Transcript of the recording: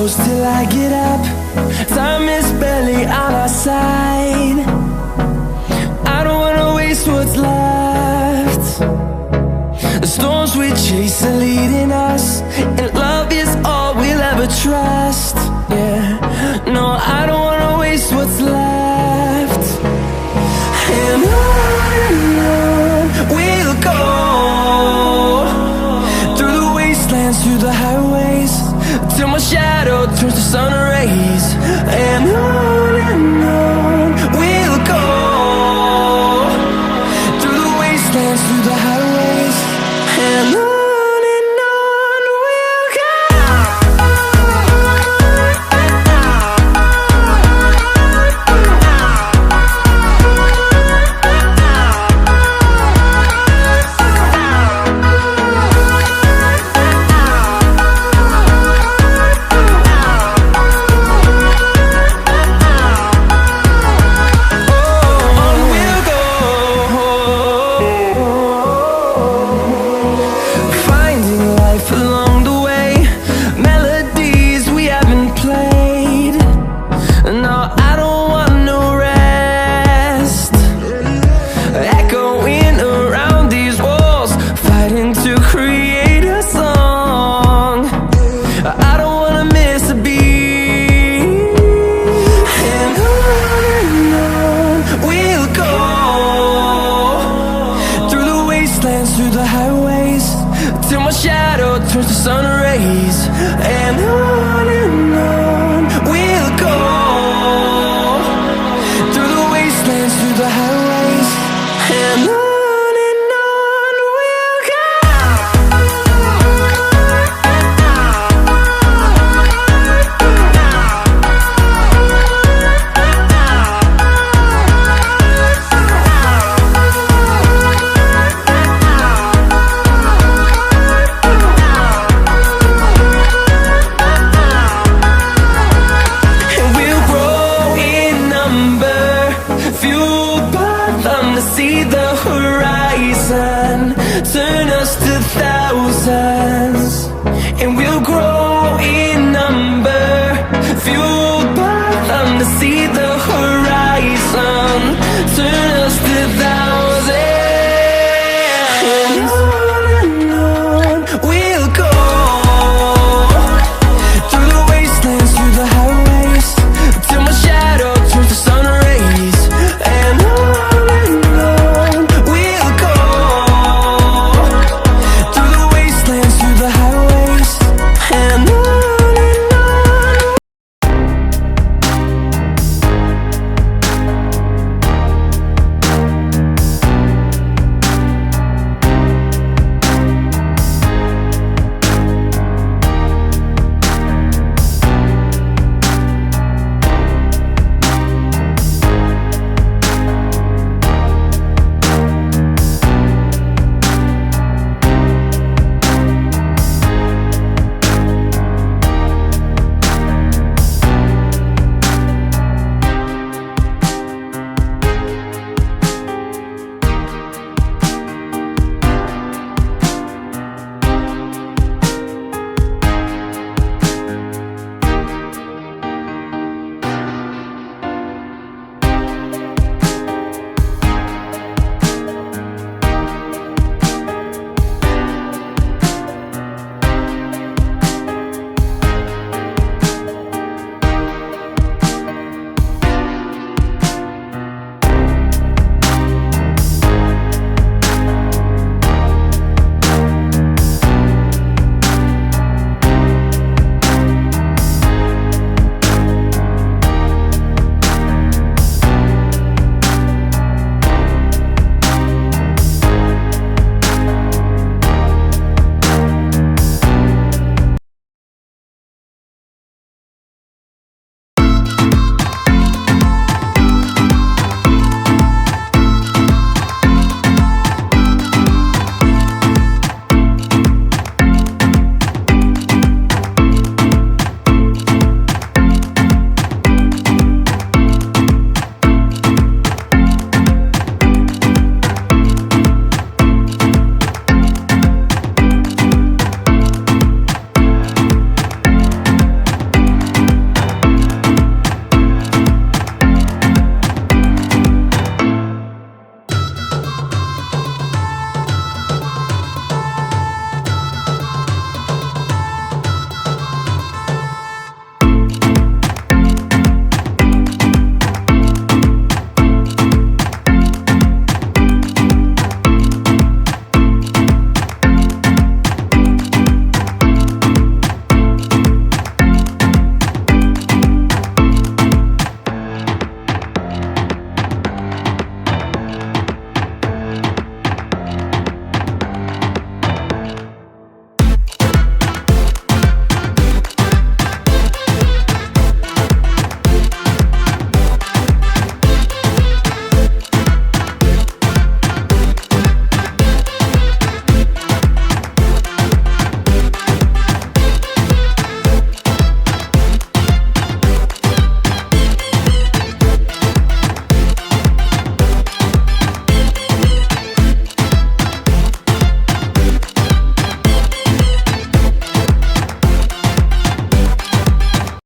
close till I get up. Time is barely on our side. I don't wanna waste what's left. The storms we chase are leading us, and love is all we'll ever trust. Yeah, no, I don't wanna waste what's left. And on we'll go, through the wastelands, through the highways, till my shadow turns to sun rays. And on we'll go, through the wastelands, through the highways, and on we'll go. Through the highways, till my shadow turns to sun rays. And on we'll go, through the wastelands, through the highways, and on we'll go. See the horizon turn us to thousands, and we'll grow